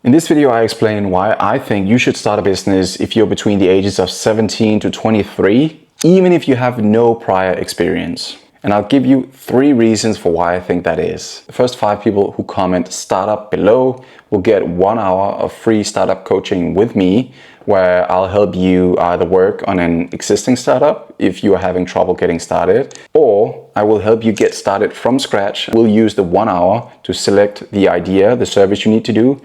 In this video, I explain why I think you should start a business if you're between the ages of 17 to 23, even if you have no prior experience. And I'll give you 3 reasons for why I think that is. The first 5 people who comment startup below will get 1 hour of free startup coaching with me, where I'll help you either work on an existing startup if you are having trouble getting started, or I will help you get started from scratch. We'll use the 1 hour to select the idea, the service you need to do,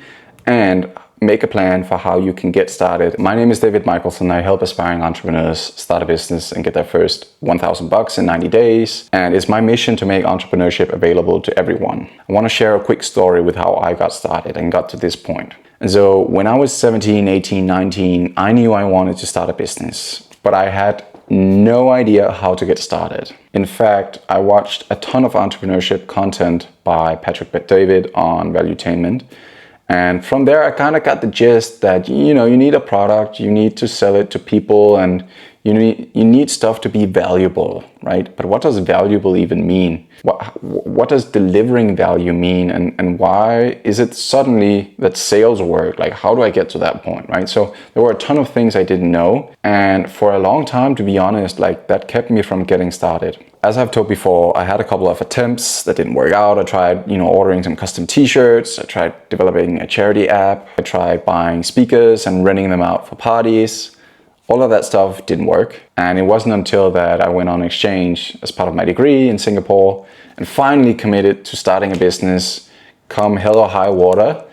and make a plan for how you can get started. My name is David Michelsen. I help aspiring entrepreneurs start a business and get their first $1,000 in 90 days. And it's my mission to make entrepreneurship available to everyone. I want to share a quick story with how I got started and got to this point. And so when I was 17, 18, 19, I knew I wanted to start a business, but I had no idea how to get started. In fact, I watched a ton of entrepreneurship content by Patrick Bet-David on Valuetainment. And from there, I kind of got the gist that, you need a product, you need to sell it to people, and you need stuff to be valuable, right? But what does valuable even mean? What does delivering value mean? And why is it suddenly that sales work? Like, how do I get to that point, right? So there were a ton of things I didn't know. And for a long time, to be honest, that kept me from getting started. As I've told before, I had a couple of attempts that didn't work out. I tried, ordering some custom t-shirts. I tried developing a charity app. I tried buying speakers and renting them out for parties. All of that stuff didn't work. And it wasn't until that I went on exchange as part of my degree in Singapore and finally committed to starting a business, come hell or high water,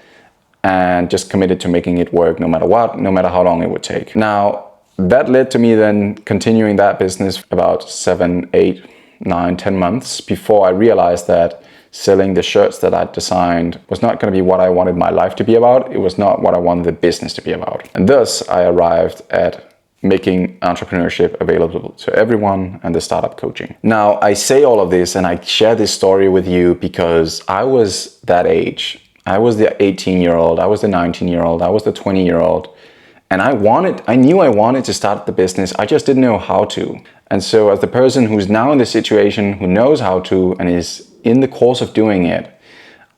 and just committed to making it work no matter what, no matter how long it would take. Now, that led to me then continuing that business about 7, 8, 9, 10 months before I realized that selling the shirts that I'd designed was not going to be what I wanted my life to be about. It was not what I wanted the business to be about. And thus, I arrived at making entrepreneurship available to everyone and the startup coaching. Now, I say all of this and I share this story with you because I was that age. I was the 18-year-old, I was the 19-year-old, I was the 20-year-old. And I knew I wanted to start the business, I just didn't know how to. And so as the person who's now in this situation, who knows how to and is in the course of doing it,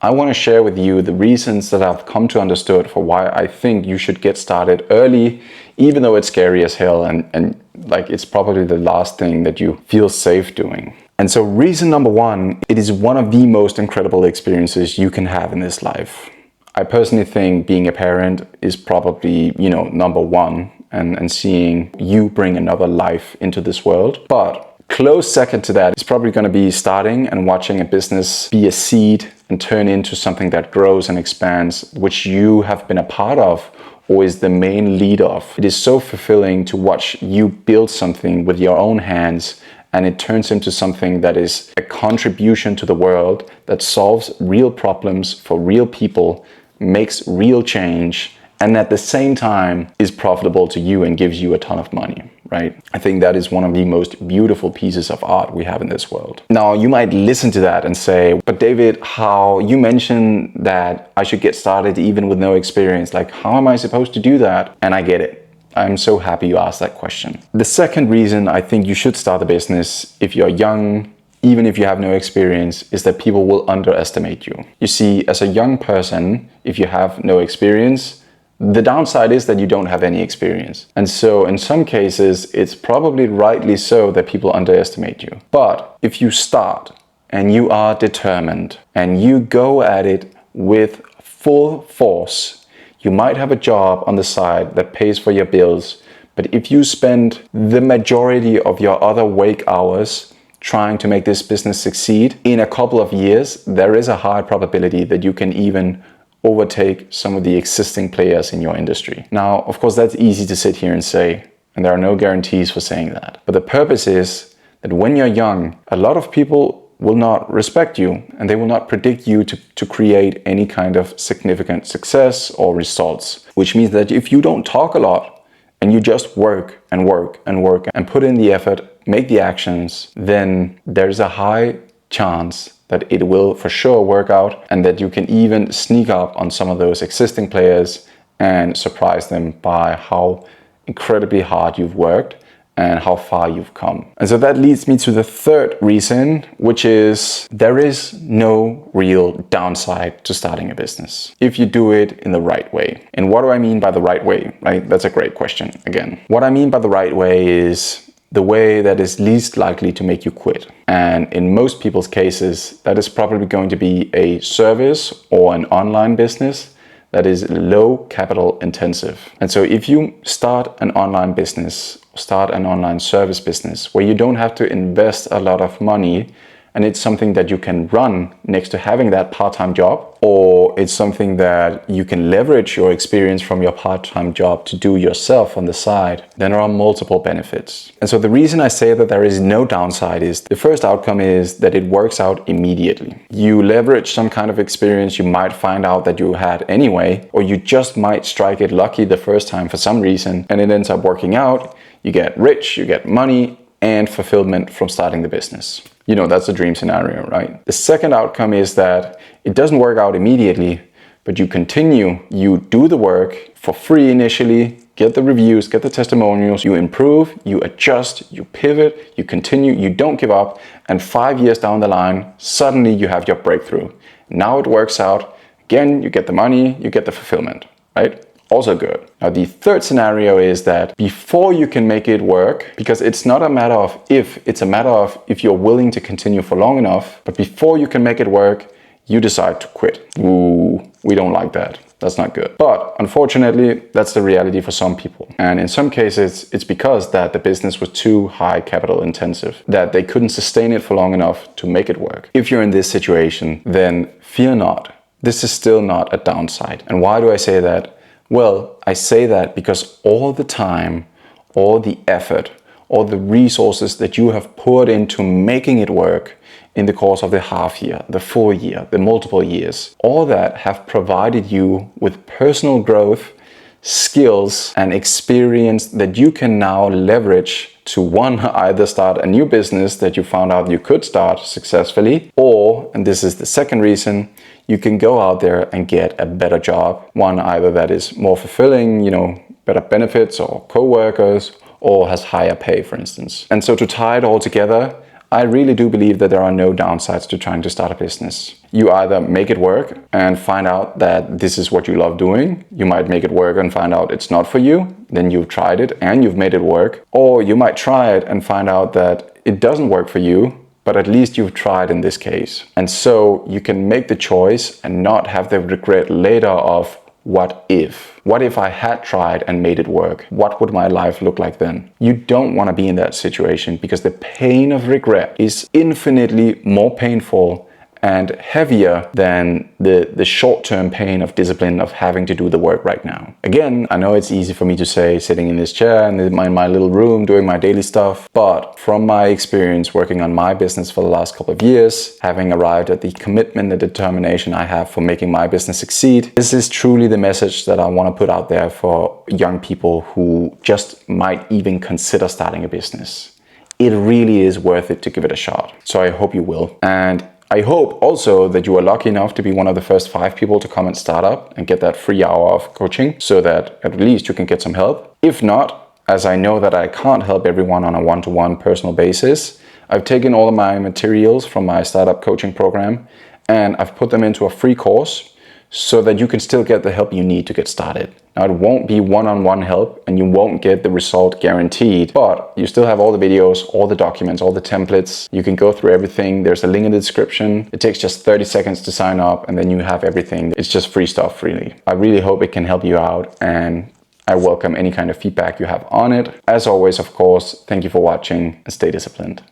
I want to share with you the reasons that I've come to understood for why I think you should get started early, even though it's scary as hell and it's probably the last thing that you feel safe doing. And so reason number 1, it is one of the most incredible experiences you can have in this life. I personally think being a parent is probably, number 1 and seeing you bring another life into this world. But close second to that is probably going to be starting and watching a business be a seed and turn into something that grows and expands, which you have been a part of or is the main lead of. It is so fulfilling to watch you build something with your own hands and it turns into something that is a contribution to the world, that solves real problems for real people, makes real change, and at the same time is profitable to you and gives you a ton of money, right? I think that is one of the most beautiful pieces of art we have in this world. Now, you might listen to that and say, but David, how you mentioned that I should get started even with no experience, how am I supposed to do that? And I get it. I'm so happy you asked that question. The second reason I think you should start a business if you're young, even if you have no experience, is that people will underestimate you. You see, as a young person, if you have no experience, the downside is that you don't have any experience. And so in some cases, it's probably rightly so that people underestimate you. But if you start and you are determined and you go at it with full force, you might have a job on the side that pays for your bills. But if you spend the majority of your other wake hours trying to make this business succeed, in a couple of years, there is a high probability that you can even overtake some of the existing players in your industry. Now, of course, that's easy to sit here and say, and there are no guarantees for saying that. But the purpose is that when you're young, a lot of people will not respect you and they will not predict you to create any kind of significant success or results, which means that if you don't talk a lot and you just work and work and work and put in the effort, make the actions, then there's a high chance that it will for sure work out and that you can even sneak up on some of those existing players and surprise them by how incredibly hard you've worked and how far you've come. And so that leads me to the third reason, which is there is no real downside to starting a business if you do it in the right way. And what do I mean by the right way, right? That's a great question again. What I mean by the right way is the way that is least likely to make you quit. And in most people's cases, that is probably going to be a service or an online business that is low capital intensive. And so if you start an online business, start an online service business where you don't have to invest a lot of money, and it's something that you can run next to having that part-time job, or it's something that you can leverage your experience from your part-time job to do yourself on the side, then there are multiple benefits. And so the reason I say that there is no downside is the first outcome is that it works out immediately. You leverage some kind of experience you might find out that you had anyway, or you just might strike it lucky the first time for some reason, and it ends up working out. You get rich, you get money, and fulfillment from starting the business. You know, that's a dream scenario, right? The second outcome is that it doesn't work out immediately, but you continue, you do the work for free initially, get the reviews, get the testimonials, you improve, you adjust, you pivot, you continue, you don't give up, and 5 years down the line, suddenly you have your breakthrough. Now it works out, again, you get the money, you get the fulfillment, right? Also good. Now the third scenario is that before you can make it work, because it's not a matter of if, it's a matter of if you're willing to continue for long enough, but before you can make it work, you decide to quit. Ooh, we don't like that. That's not good. But unfortunately, that's the reality for some people. And in some cases, it's because that the business was too high capital intensive, that they couldn't sustain it for long enough to make it work. If you're in this situation, then fear not. This is still not a downside. And why do I say that? Well, I say that because all the time, all the effort, all the resources that you have poured into making it work in the course of the half year, the full year, the multiple years, all that have provided you with personal growth, skills, and experience that you can now leverage to one, either start a new business that you found out you could start successfully, or, and this is the second reason, you can go out there and get a better job. One either that is more fulfilling, you know, better benefits or co-workers, or has higher pay, for instance. And so to tie it all together, I really do believe that there are no downsides to trying to start a business. You either make it work and find out that this is what you love doing. You might make it work and find out it's not for you. Then you've tried it and you've made it work. Or you might try it and find out that it doesn't work for you, but at least you've tried in this case. And so you can make the choice and not have the regret later of what if? What if I had tried and made it work? What would my life look like then? You don't want to be in that situation because the pain of regret is infinitely more painful and heavier than the short-term pain of discipline of having to do the work right now. Again, I know it's easy for me to say sitting in this chair and in my little room doing my daily stuff, but from my experience working on my business for the last couple of years, having arrived at the commitment and determination I have for making my business succeed, this is truly the message that I want to put out there for young people who just might even consider starting a business. It really is worth it to give it a shot. So I hope you will. And I hope also that you are lucky enough to be one of the first 5 people to come and start up and get that free hour of coaching so that at least you can get some help. If not, as I know that I can't help everyone on a one-to-one personal basis, I've taken all of my materials from my startup coaching program and I've put them into a free course so that you can still get the help you need to get started. Now, it won't be one-on-one help and you won't get the result guaranteed, but you still have all the videos, all the documents, all the templates. You can go through everything. There's a link in the description. It takes just 30 seconds to sign up and then you have everything. It's just free stuff, really. I really hope it can help you out and I welcome any kind of feedback you have on it. As always, of course, thank you for watching and stay disciplined.